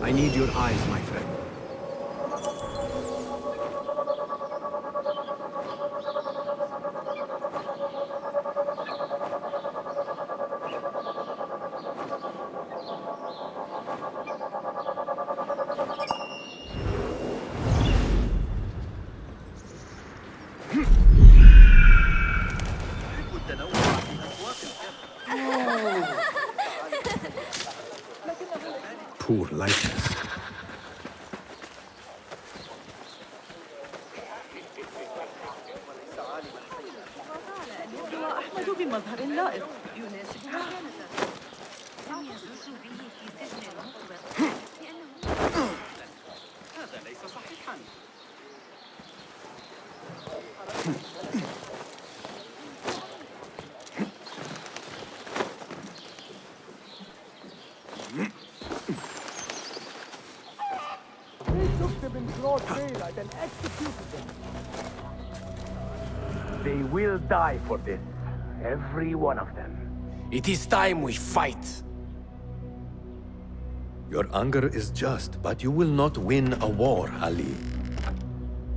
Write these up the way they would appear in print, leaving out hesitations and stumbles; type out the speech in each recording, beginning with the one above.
I need your eyes, my friend. Poor likeness. أحمد بمظهر لائق يناسب مكانته. لم يزج به في سجن المطبخ لأنه هذا ليس صحيحا. They will die for this. Every one of them. It is time we fight. Your anger is just, but you will not win a war, Ali.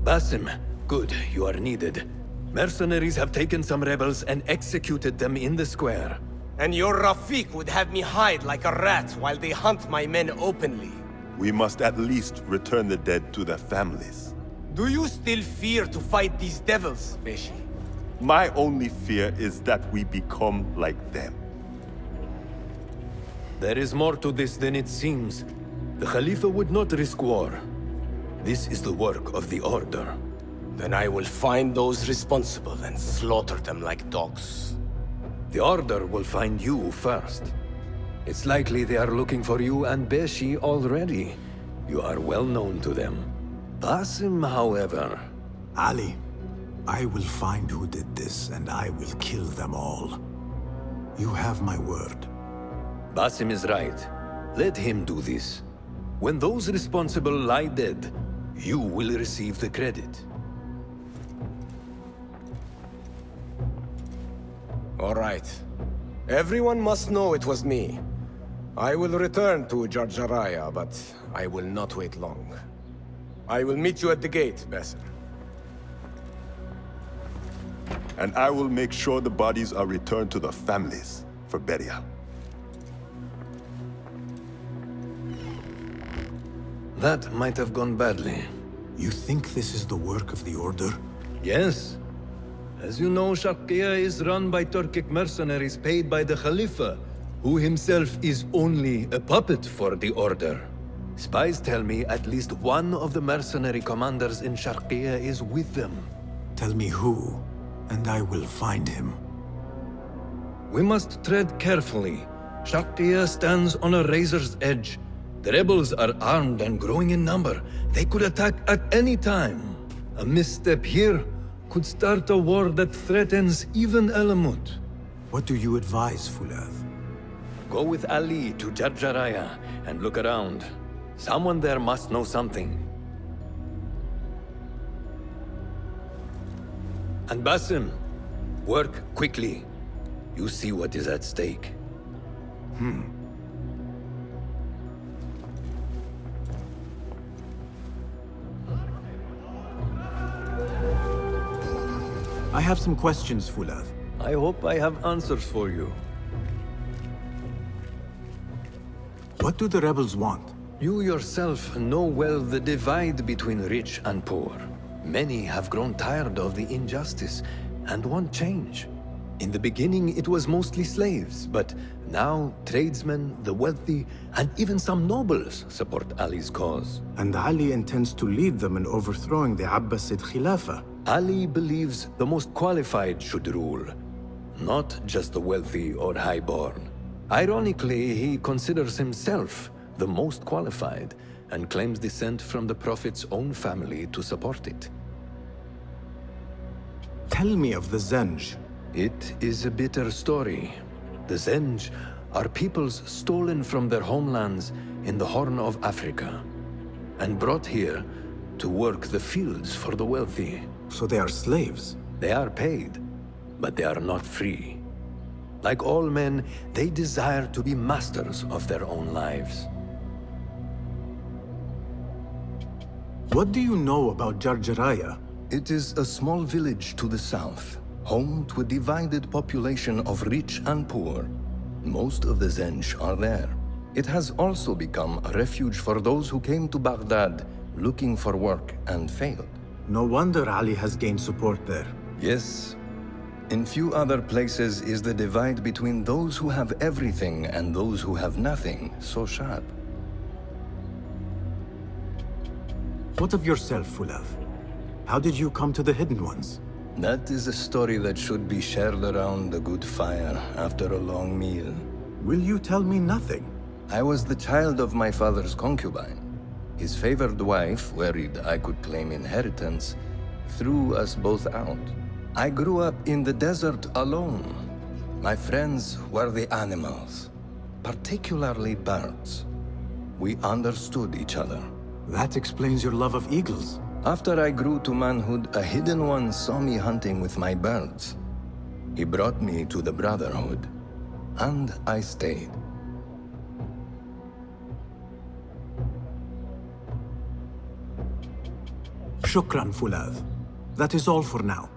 Basim, good, you are needed. Mercenaries have taken some rebels and executed them in the square. And your Rafiq would have me hide like a rat while they hunt my men openly. We must at least return the dead to their families. Do you still fear to fight these devils, Beshi? My only fear is that we become like them. There is more to this than it seems. The Khalifa would not risk war. This is the work of the Order. Then I will find those responsible and slaughter them like dogs. The Order will find you first. It's likely they are looking for you and Beshi already. You are well known to them. Basim, however... Ali, I will find who did this, and I will kill them all. You have my word. Basim is right. Let him do this. When those responsible lie dead, you will receive the credit. All right. Everyone must know it was me. I will return to Jarjaraya, but I will not wait long. I will meet you at the gate, Basim. And I will make sure the bodies are returned to the families for burial. That might have gone badly. You think this is the work of the Order? Yes. As you know, Sharqiya is run by Turkic mercenaries paid by the Khalifa, who himself is only a puppet for the Order. Spies tell me at least one of the mercenary commanders in Sharqiya is with them. Tell me who, and I will find him. We must tread carefully. Sharqiya stands on a razor's edge. The rebels are armed and growing in number. They could attack at any time. A misstep here could start a war that threatens even Alamut. What do you advise, Fulad? Go with Ali to Jarjaraya and look around. Someone there must know something. And Basim, work quickly. You see what is at stake. I have some questions, Fulad. I hope I have answers for you. What do the rebels want? You yourself know well the divide between rich and poor. Many have grown tired of the injustice and want change. In the beginning, it was mostly slaves, but now tradesmen, the wealthy, and even some nobles support Ali's cause. And Ali intends to lead them in overthrowing the Abbasid Khilafah. Ali believes the most qualified should rule, not just the wealthy or high-born. Ironically, he considers himself the most qualified and claims descent from the Prophet's own family to support it. Tell me of the Zenj. It is a bitter story. The Zenj are peoples stolen from their homelands in the Horn of Africa and brought here to work the fields for the wealthy. So they are slaves? They are paid, but they are not free. Like all men, they desire to be masters of their own lives. What do you know about Jarjaraya? It is a small village to the south, home to a divided population of rich and poor. Most of the Zench are there. It has also become a refuge for those who came to Baghdad looking for work and failed. No wonder Ali has gained support there. Yes. In few other places is the divide between those who have everything and those who have nothing so sharp. What of yourself, Fulav? How did you come to the Hidden Ones? That is a story that should be shared around a good fire after a long meal. Will you tell me nothing? I was the child of my father's concubine. His favored wife, worried I could claim inheritance, threw us both out. I grew up in the desert alone. My friends were the animals, particularly birds. We understood each other. That explains your love of eagles. After I grew to manhood, a hidden one saw me hunting with my birds. He brought me to the Brotherhood, and I stayed. Shukran, Fulav. That is all for now.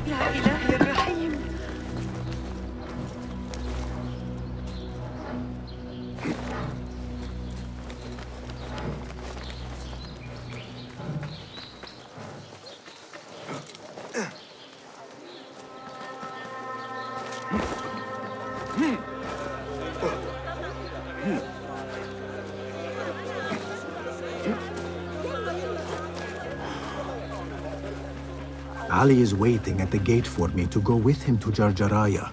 يا إلهي الرحيم. Ali is waiting at the gate for me to go with him to Jarjaraya.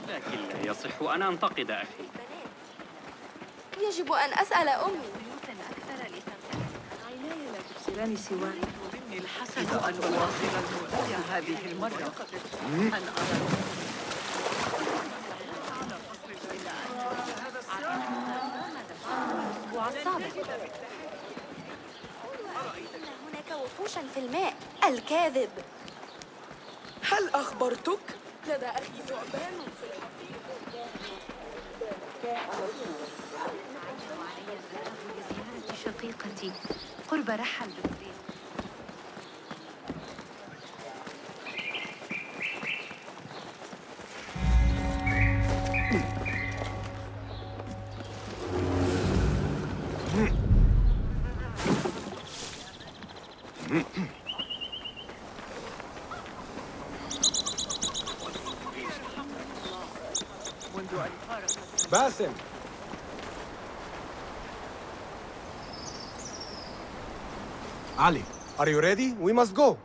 لكن لا يصح أن أنتقد أخي. يجب أن أسأل أمي. عيناي لا تبصران سواي. مني الحسن أن أواصل الموضوع هذه المرة. أن أرى إن هناك وحوشا في الماء. الكاذب. هل أخبرتك؟ لدى أخي ثعبان في الحقيقة. لزيارة شقيقتي قرب رحى البطريق. Basim! Ali, Are you ready? We must go.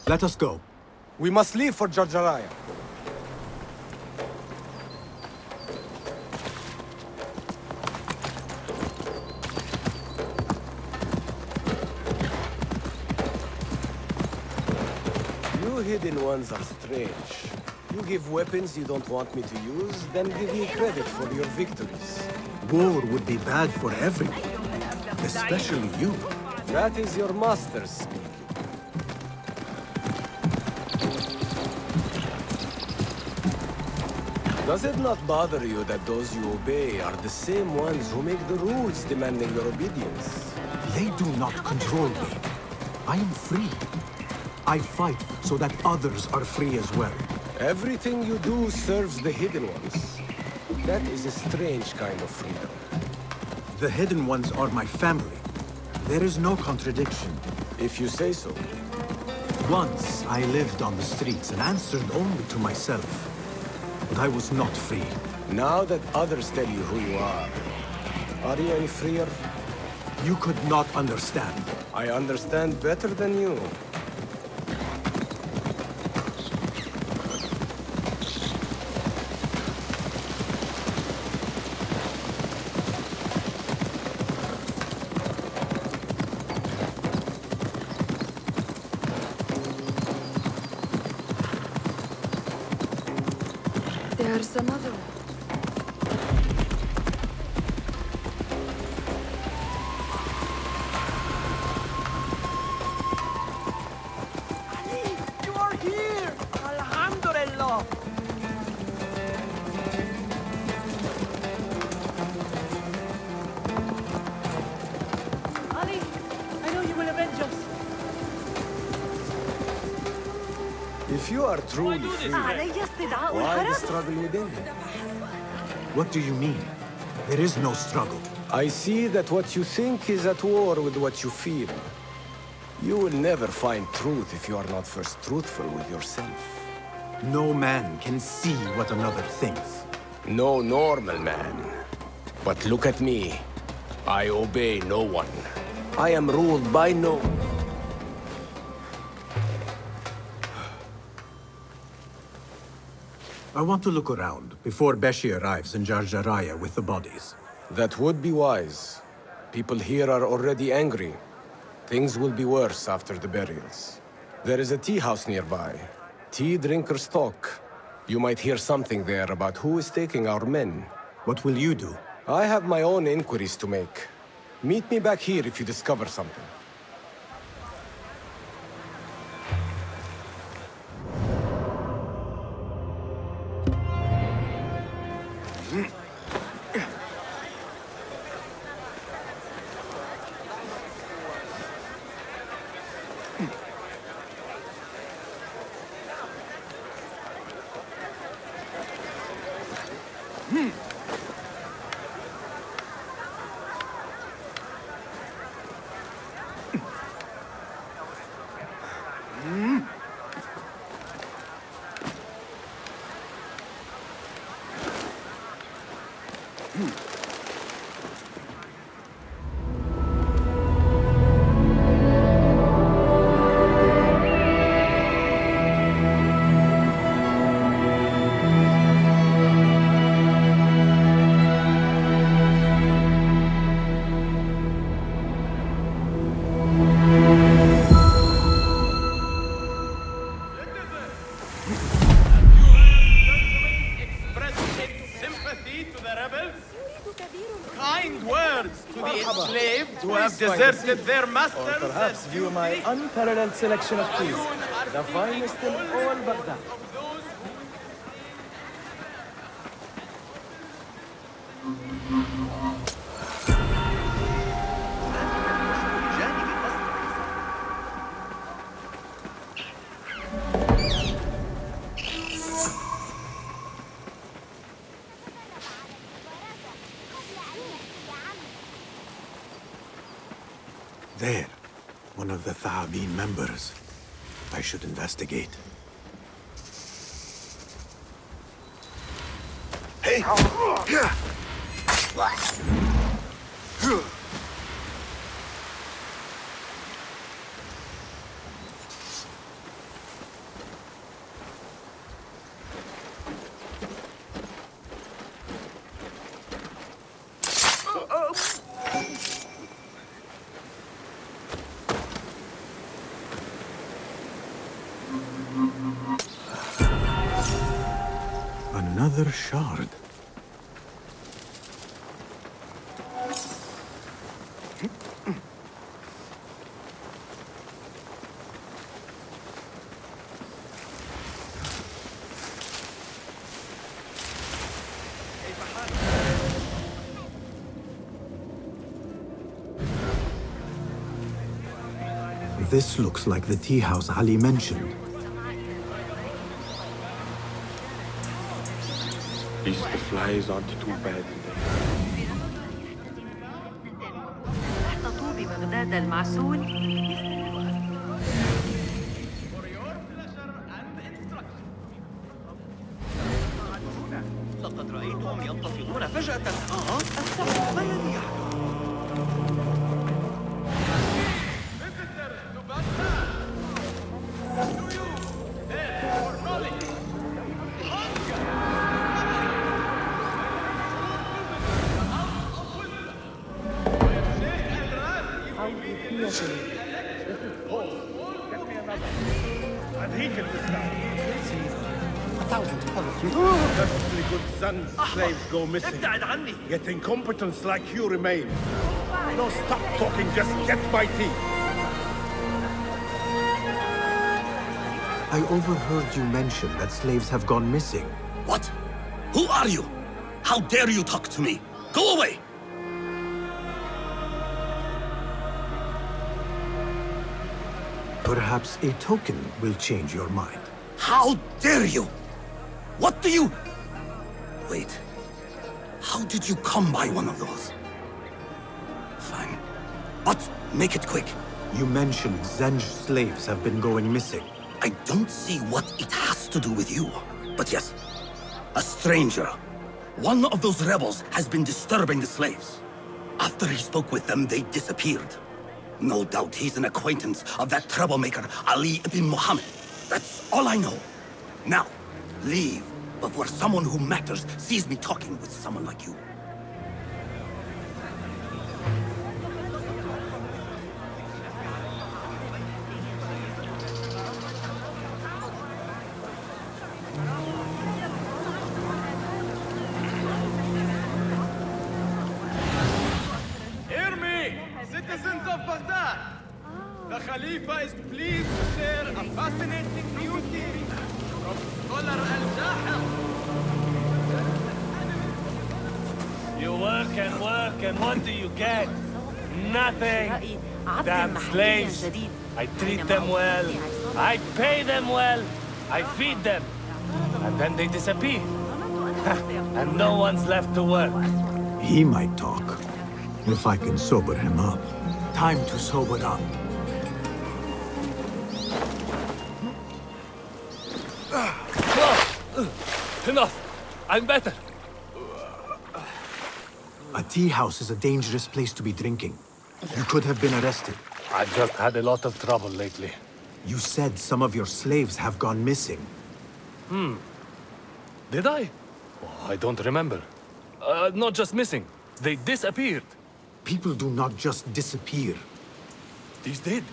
let us go. We must leave for Jarjaraya. You hidden ones are strange. You give weapons you don't want me to use, then give me credit for your victories. War would be bad for everyone, especially you. That is your master speaking. Does it not bother you that those you obey are the same ones who make the rules demanding your obedience? They do not control me. I am free. I fight so that others are free as well. Everything you do serves the Hidden Ones. That is a strange kind of freedom. The Hidden Ones are my family. There is no contradiction. If you say so. Once I lived on the streets and answered only to myself. But I was not free. Now that others tell you who you are you any freer? You could not understand. I understand better than you. There's another one. You are here! Alhamdulillah! Ali, I know you will avenge us. If you are truly free, علي استدعاء why the الحرس. struggle within? What do you mean? There is no struggle. I see that what you think is at war with what you feel. You will never find truth if you are not first truthful with yourself. No man can see what another thinks. No normal man. But look at me. I obey no one. I am ruled by no... I want to look around before Beshi arrives in Jarjaraya with the bodies. That would be wise. People here are already angry. Things will be worse after the burials. There is a tea house nearby. Tea drinkers talk. You might hear something there about who is taking our men. What will you do? I have my own inquiries to make. Meet me back here if you discover something. who have deserted their masters. Or perhaps view my unparalleled selection of teas, the finest in all Baghdad. There. One of the Thaabin members. I should investigate. Hey! Another shard. This looks like the tea house Ali mentioned. At least the flies aren't too bad today. تحت طوب بغداد المعسول. لقد رأيتهم ينتفضون فجأة. السحر ما الذي يحدث؟ Perfectly good sons, slaves go missing. Yet incompetents like you remain. No, stop talking, just get my teeth. I overheard you mention that slaves have gone missing. What? Who are you? How dare you talk to me? Go away! Perhaps a token will change your mind. How dare you? What do you... Wait. How did you come by one of those? Fine. But make it quick. You mentioned Zenj slaves have been going missing. I don't see what it has to do with you. But yes, a stranger. One of those rebels has been disturbing the slaves. After he spoke with them, they disappeared. No doubt he's an acquaintance of that troublemaker, Ali ibn Muhammad. That's all I know. Now, leave before someone who matters sees me talking with someone like you. Hear me, citizens of Baghdad. The Khalifa is pleased to share a fascinating new theory from scholar Al-Jahil. You work, and what do you get? Nothing. Damn slaves. I treat them well. I pay them well. I feed them. And then they disappear. And no one's left to work. He might talk, if I can sober him up. Time to sober up. Enough. I'm better. A tea house is a dangerous place to be drinking. You could have been arrested. I've just had a lot of trouble lately. You said some of your slaves have gone missing. Did I? Oh, I don't remember. Not just missing. They disappeared. People do not just disappear. These did.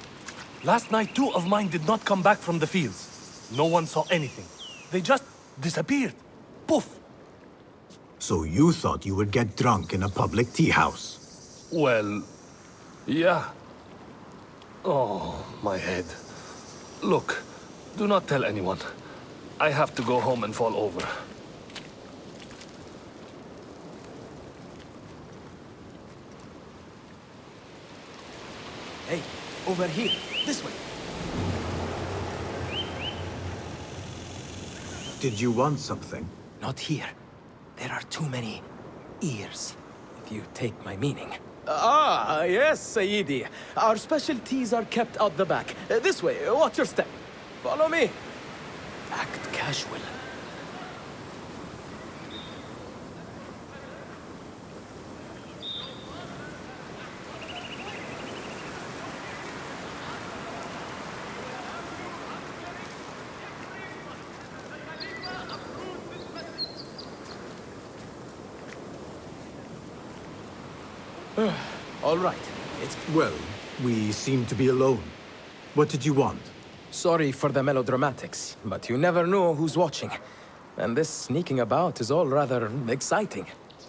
Last night, 2 of mine did not come back from the fields. No one saw anything. They just disappeared. Poof. So you thought you would get drunk in a public tea house? Well, yeah. Oh, my head. Look, do not tell anyone. I have to go home and fall over. Hey, over here, this way. Did you want something? Not here. There are too many ears, if you take my meaning. Ah, yes, Sayyidi. Our specialties are kept out the back. This way, watch your step. Follow me. Act casual. All right. Well, we seem to be alone. What did you want? Sorry for the melodramatics, but you never know who's watching. And this sneaking about is all rather exciting.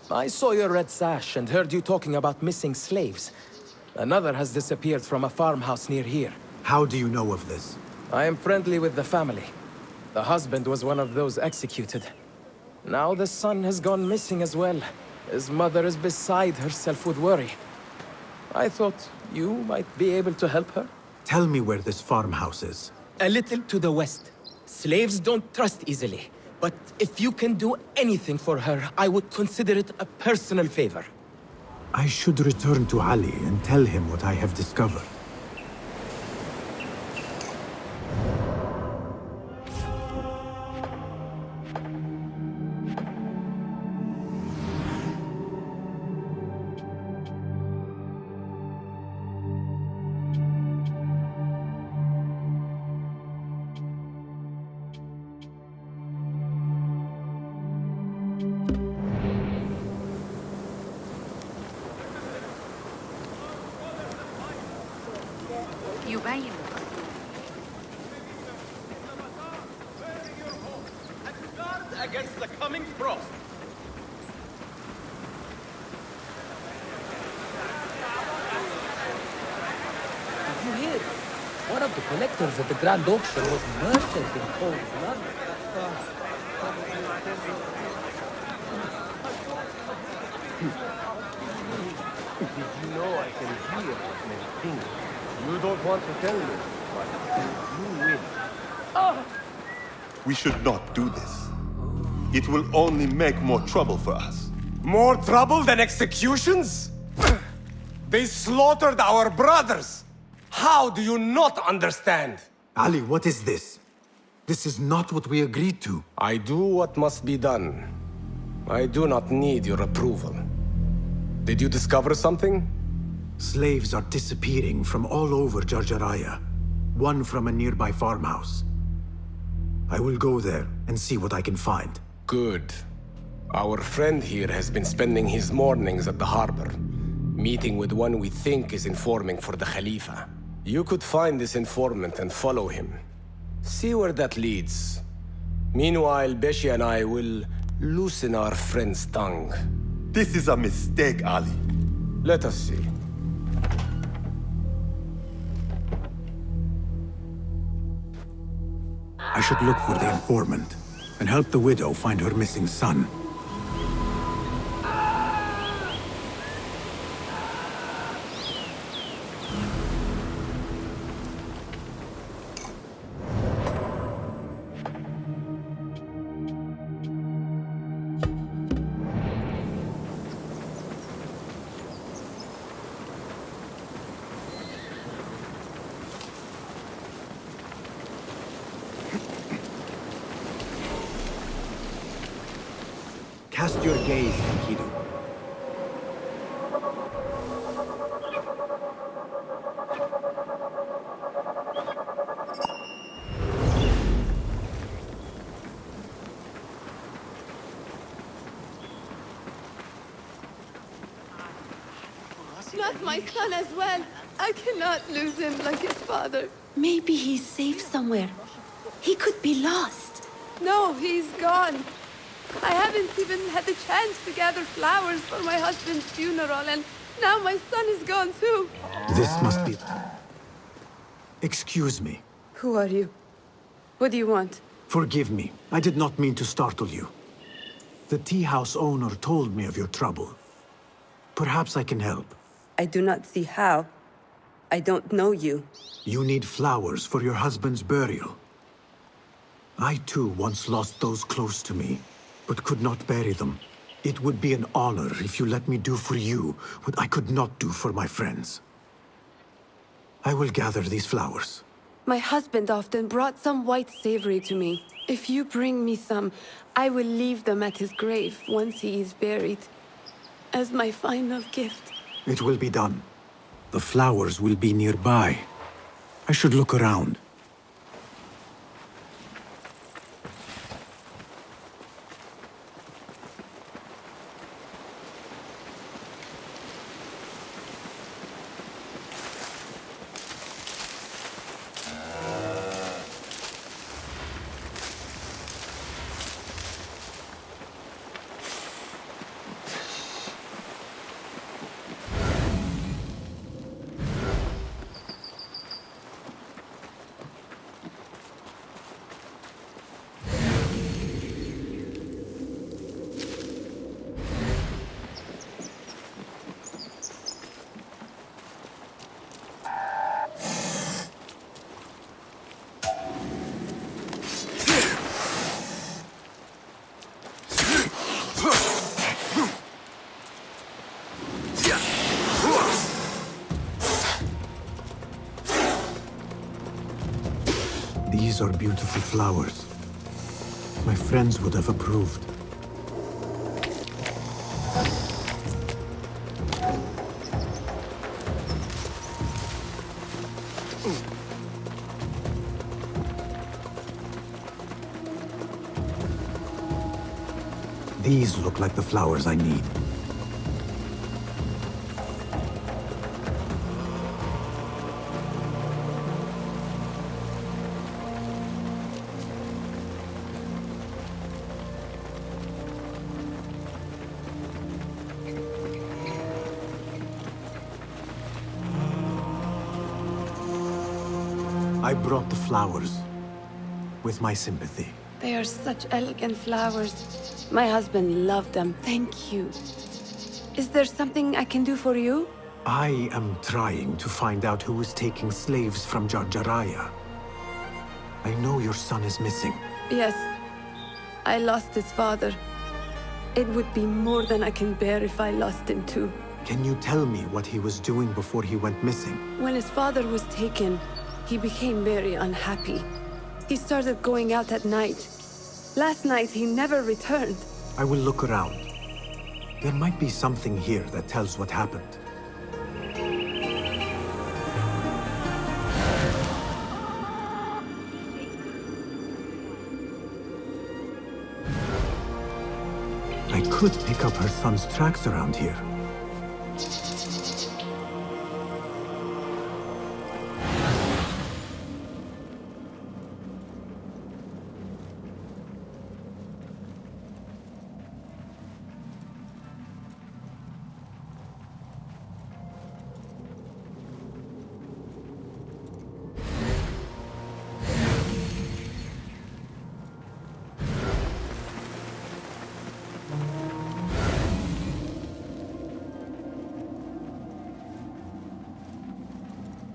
I saw your red sash and heard you talking about missing slaves. Another has disappeared from a farmhouse near here. How do you know of this? I am friendly with the family. The husband was one of those executed. Now the son has gone missing as well. His mother is beside herself with worry. I thought you might be able to help her. Tell me where this farmhouse is. A little to the west. Slaves don't trust easily. But if you can do anything for her, I would consider it a personal favor. I should return to Ali and tell him what I have discovered. against the coming frost. Did you hear? One of the collectors at the Grand Auction was murdered in cold blood. You know I can hear many things. You don't want to tell me, but you will. We should not do this. It will only make more trouble for us. More trouble than executions? They slaughtered our brothers! How do you not understand? Ali, what is this? This is not what we agreed to. I do what must be done. I do not need your approval. Did you discover something? Slaves are disappearing from all over Jarjaraya. One from a nearby farmhouse. I will go there and see what I can find. Good. Our friend here has been spending his mornings at the harbor, meeting with one we think is informing for the Khalifa. You could find this informant and follow him. See where that leads. Meanwhile, Beshi and I will loosen our friend's tongue. This is a mistake, Ali. Let us see. I should look for the informant and help the widow find her missing son. Cast your gaze, Enkidu. Not my son as well. I cannot lose him like his father. Maybe he's safe somewhere. He could be lost. No, he's gone. I haven't even had the chance to gather flowers for my husband's funeral, and now my son is gone too. This must be... Excuse me. Who are you? What do you want? Forgive me. I did not mean to startle you. The tea house owner told me of your trouble. Perhaps I can help. I do not see how. I don't know you. You need flowers for your husband's burial. I too once lost those close to me, but could not bury them. It would be an honor if you let me do for you what I could not do for my friends. I will gather these flowers. My husband often brought some white savory to me. If you bring me some, I will leave them at his grave once he is buried, as my final gift. It will be done. The flowers will be nearby. I should look around. These are beautiful flowers. My friends would have approved. These look like the flowers I need. I brought the flowers with my sympathy. They are such elegant flowers. My husband loved them. Thank you. Is there something I can do for you? I am trying to find out who is taking slaves from Jarjaraya. I know your son is missing. Yes. I lost his father. It would be more than I can bear if I lost him too. Can you tell me what he was doing before he went missing? When his father was taken, he became very unhappy. He started going out at night. Last night, he never returned. I will look around. There might be something here that tells what happened. I could pick up her son's tracks around here.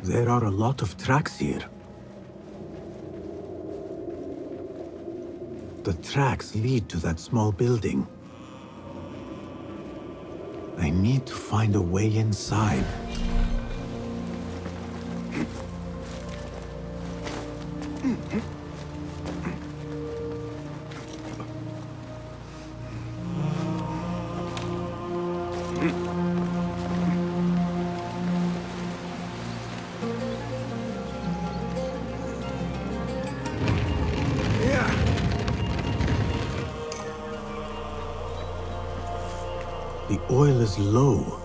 There are a lot of tracks here. The tracks lead to that small building. I need to find a way inside. The oil is low.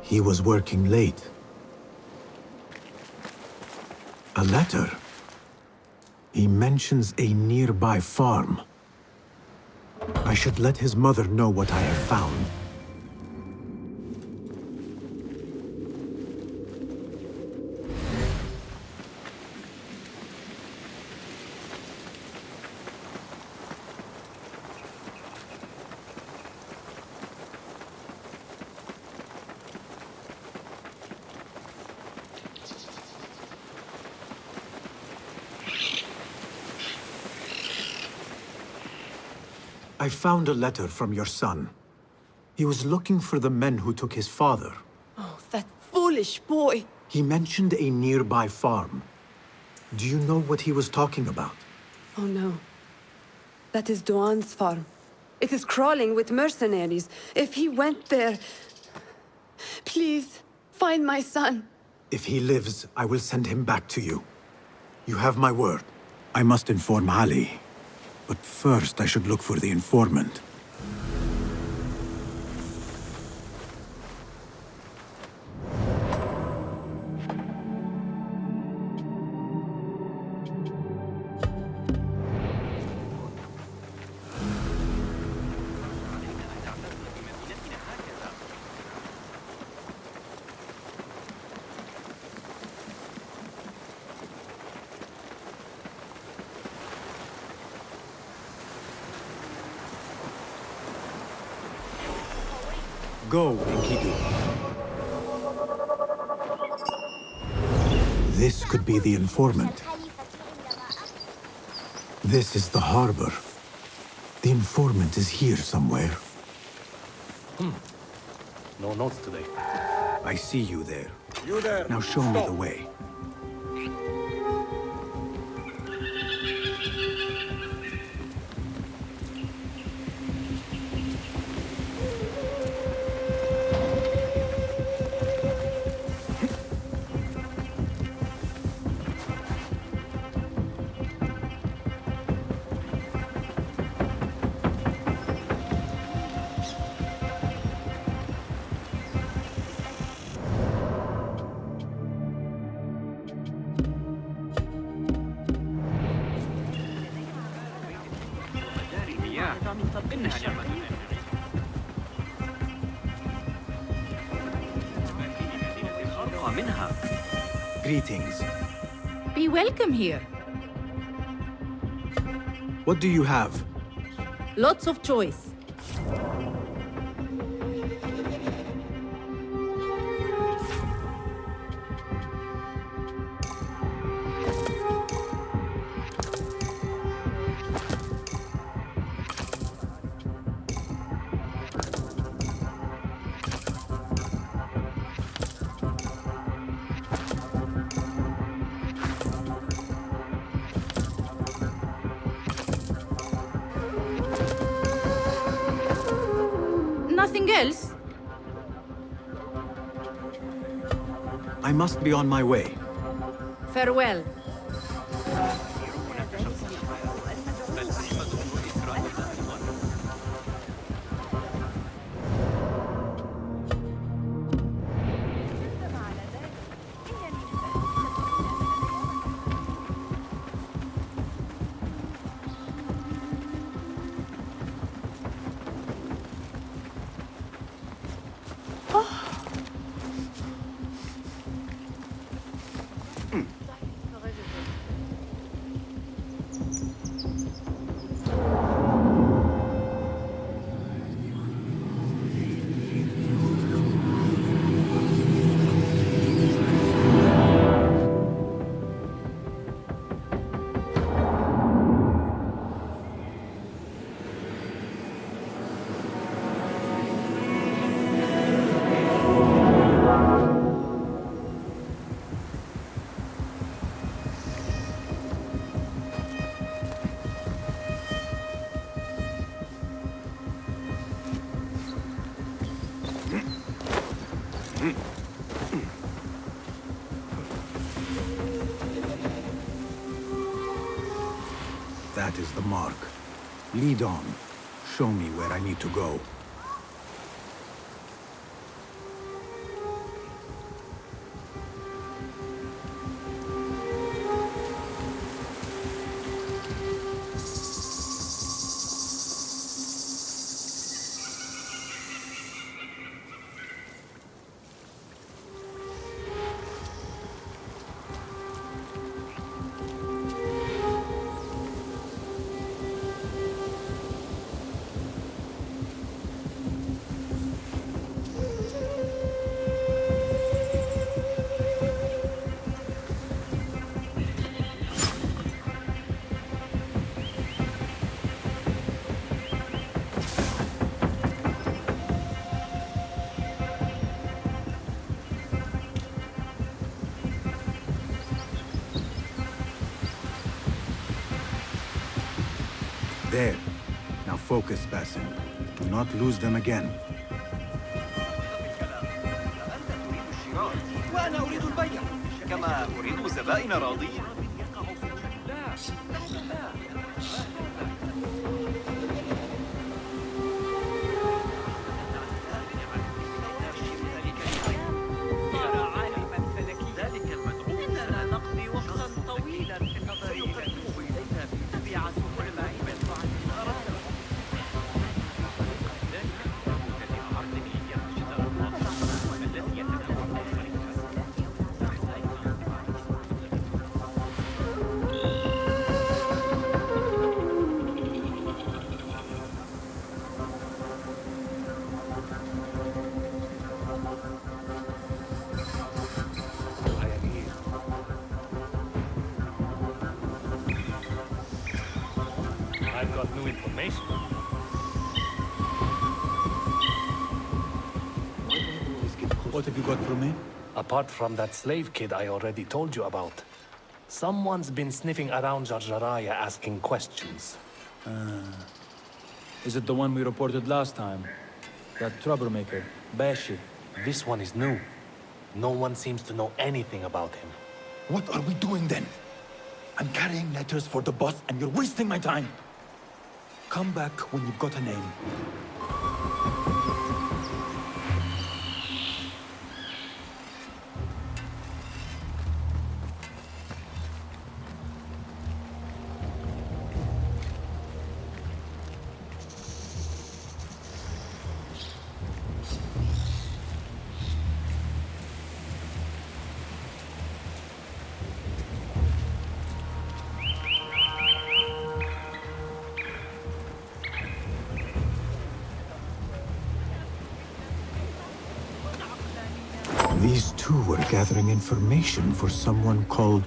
He was working late. A letter. He mentions a nearby farm. I should let his mother know what I have found. I found a letter from your son. He was looking for the men who took his father. Oh, that foolish boy! He mentioned a nearby farm. Do you know what he was talking about? Oh no. That is Duan's farm. It is crawling with mercenaries. If he went there... Please, find my son. If he lives, I will send him back to you. You have my word. I must inform Ali. But first, I should look for the informant. Go, Enkidu. This could be the informant. This is the harbor. The informant is here somewhere. No notes today. I see you there. You there! Now show me the way. Greetings. be welcome here. What do you have? Lots of choice. Nothing else? I must be on my way. Farewell. That is the mark. Lead on. Show me where I need to go. There. Now focus, Basim. Do not lose them again. وأنا أريد البيع كما أريد زبائن راضين. I've got new information. What have you got for me? Apart from that slave kid I already told you about, someone's been sniffing around Jarjaraya asking questions. Is it the one we reported last time? That troublemaker, Bashi? This one is new. No one seems to know anything about him. What are we doing then? I'm carrying letters for the boss and you're wasting my time. Come back when you've got a name. These two were gathering information for someone called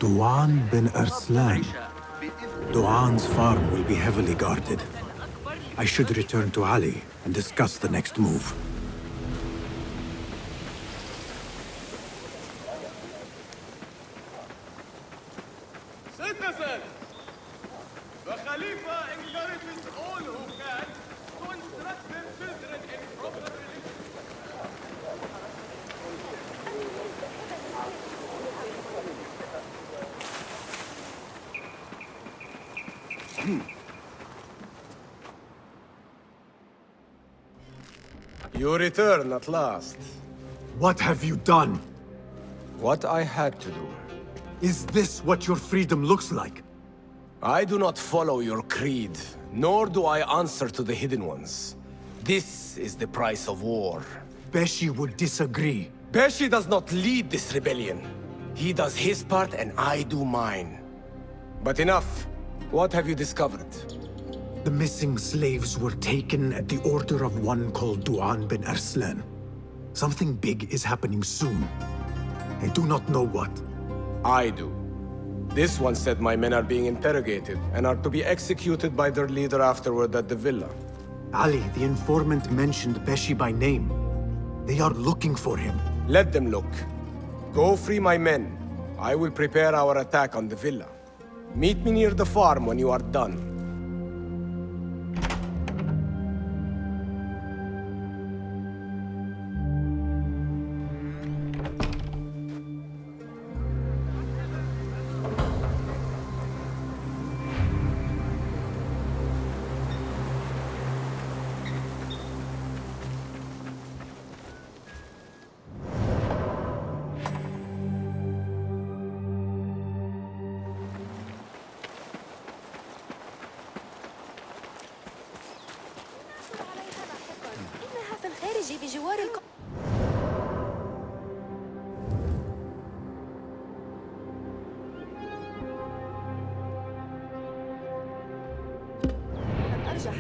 Duan bin Arslan. Duan's farm will be heavily guarded. I should return to Ali and discuss the next move. Citizens! The Khalifa encourages all who can to instruct their children in proper religion. You return at last. What have you done? What I had to do. Is this what your freedom looks like? I do not follow your creed, nor do I answer to the Hidden Ones. This is the price of war. Beshi would disagree. Beshi does not lead this rebellion. He does his part and I do mine. But enough. What have you discovered? The missing slaves were taken at the order of one called Duan bin Arslan. Something big is happening soon. I do not know what. I do. This one said my men are being interrogated and are to be executed by their leader afterward at the villa. Ali, the informant, mentioned Beshi by name. They are looking for him. Let them look. Go free my men. I will prepare our attack on the villa. Meet me near the farm when you are done. بجوار أرجح.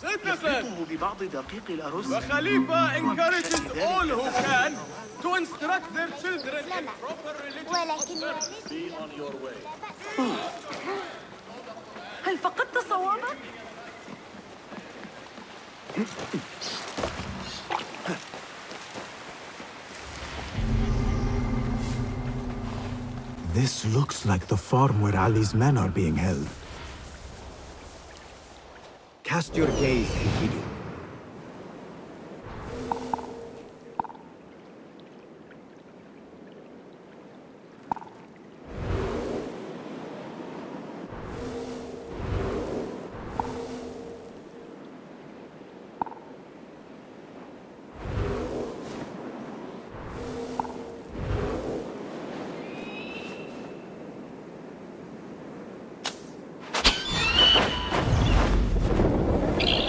Citizens! The Khalifa encourages all who can to instruct their children in proper religious Be on your way. هل فقدت صوابك؟ This looks like the farm where Ali's men are being held. Cast your gaze, Enkidu.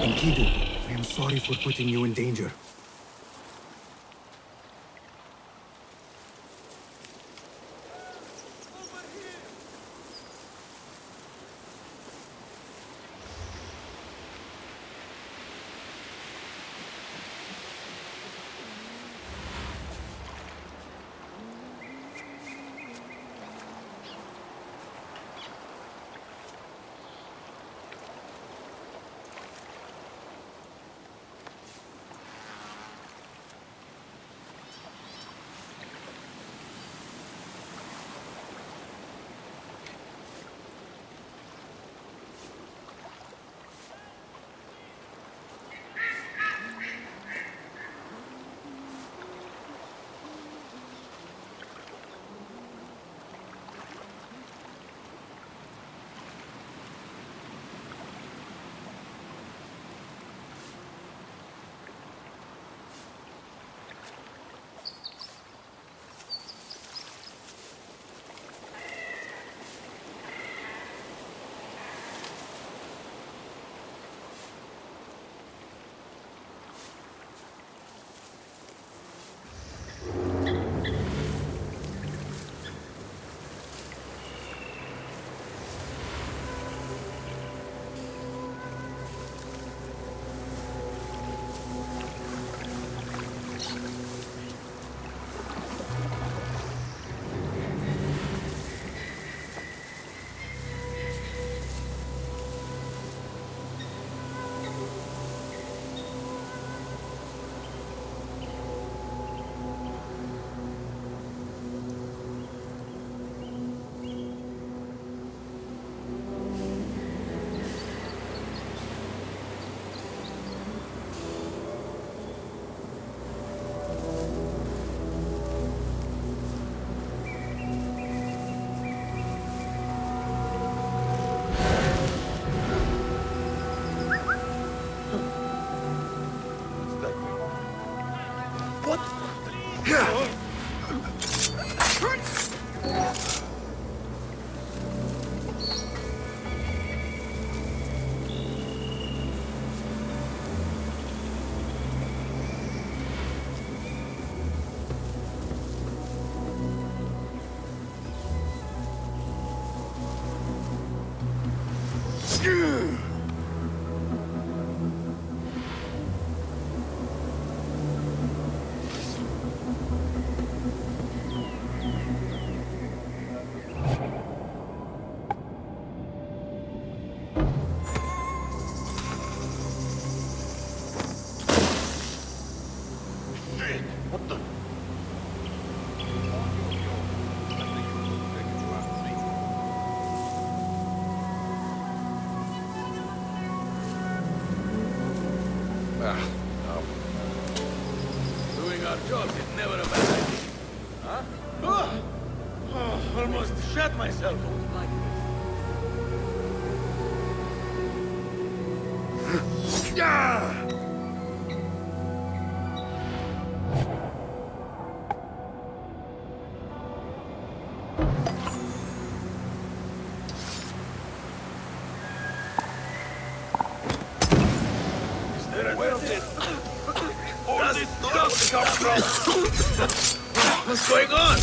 Enkidu, I am sorry for putting you in danger. Doing our jobs is never a bad idea. Huh? Almost shot myself. Yeah! Where did all this stuff come from? What's going on?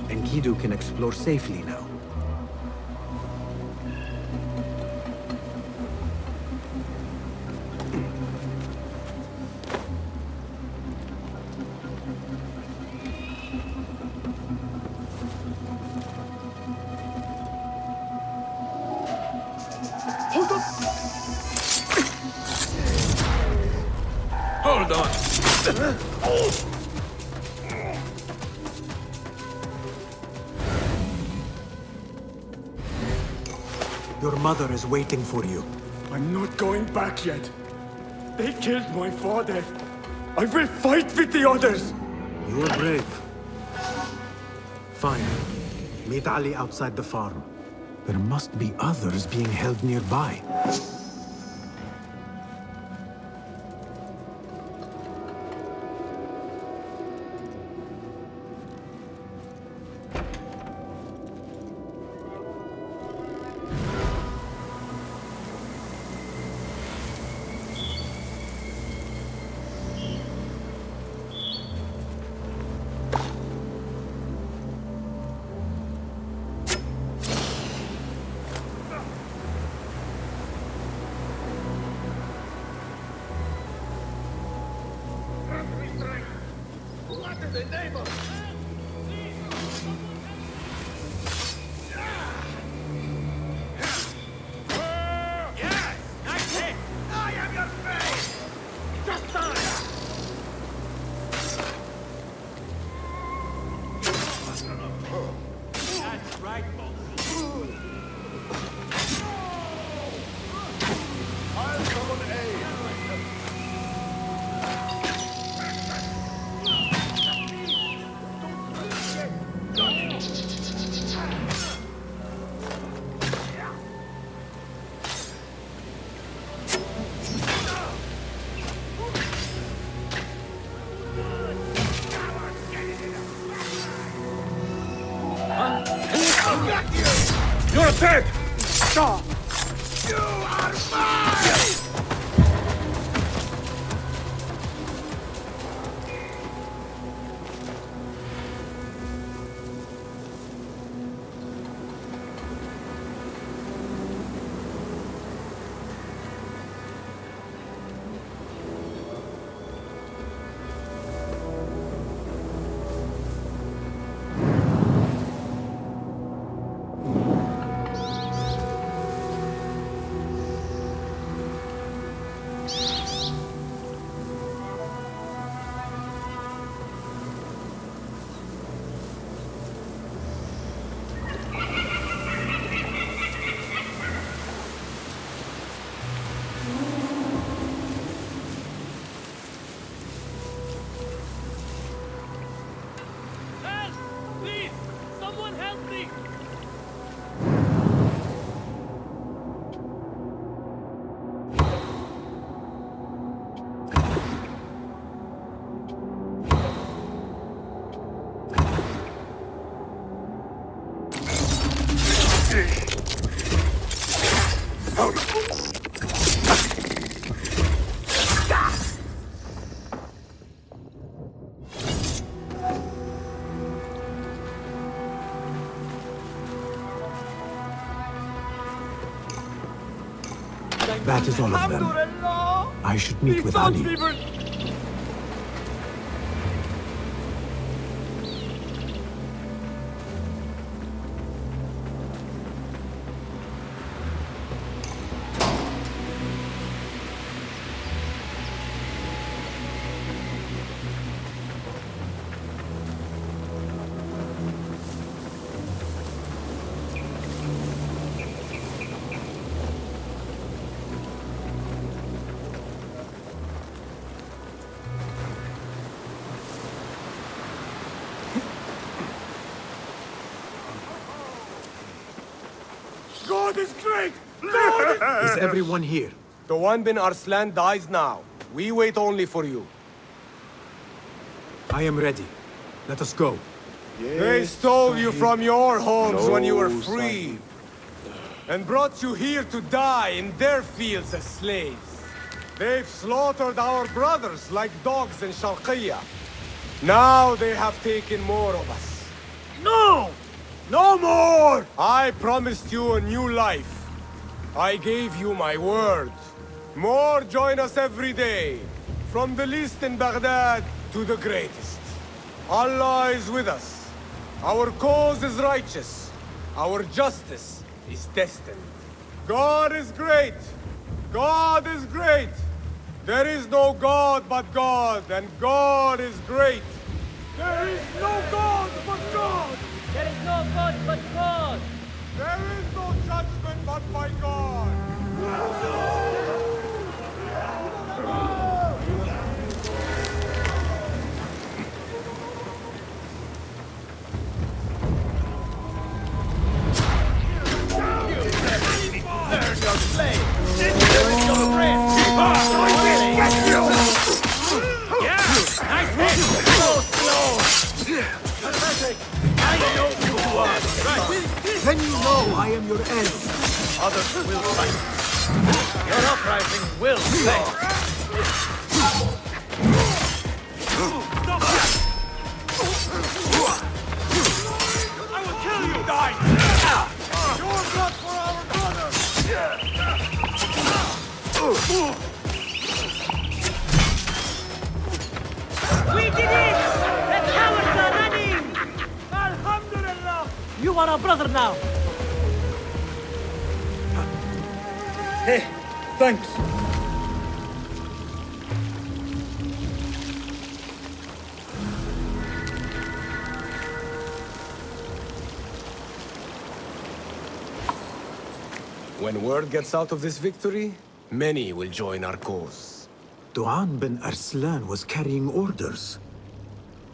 Enkidu can explore safely now. Hold up! Hold on! Your mother is waiting for you. I'm not going back yet. They killed my father. I will fight with the others. You are brave. Fine. Meet Ali outside the farm. There must be others being held nearby. You're dead! Stop! You are mine! That is all of them. I should meet with Ali. God is great! God Is everyone here? The one bin Arslan dies now. We wait only for you. I am ready. Let us go. They stole you from your homes when you were free, and brought you here to die in their fields as slaves. They've slaughtered our brothers like dogs in Sharqiyya. Now they have taken more of us. No! No more! I promised you a new life. I gave you my word. More join us every day, from the least in Baghdad to the greatest. Allah is with us. Our cause is righteous. Our justice is destined. God is great. God is great. There is no God but God, and God is great. There is no God but God! There is no God but God! There is no judgment but by God. There's your slave! There is your friend! I will get you! Yeah! Nice hit! So slow! Pathetic! I know you are! Right! Then you know I am your enemy. Others will fight. Your uprising will fail. I will kill you! Die! Your blood for our brothers! We did it! The cowards are running! Alhamdulillah! You are our brother now! Hey, thanks. When word gets out of this victory, many will join our cause. Du'an bin Arslan was carrying orders.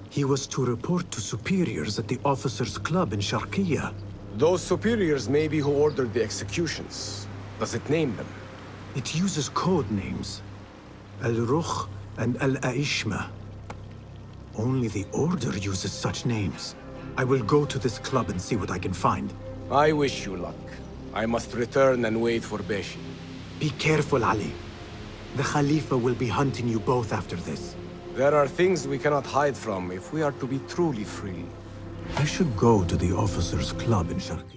He was to report to superiors at the officers' club in Sharqiyya. Those superiors may be who ordered the executions. Does it name them? It uses code names. Al-Rukh and Al-Aishma. Only the Order uses such names. I will go to this club and see what I can find. I wish you luck. I must return and wait for Beshi. Be careful, Ali. The Khalifa will be hunting you both after this. There are things we cannot hide from if we are to be truly free. I should go to the officers' club in Sharqiyya.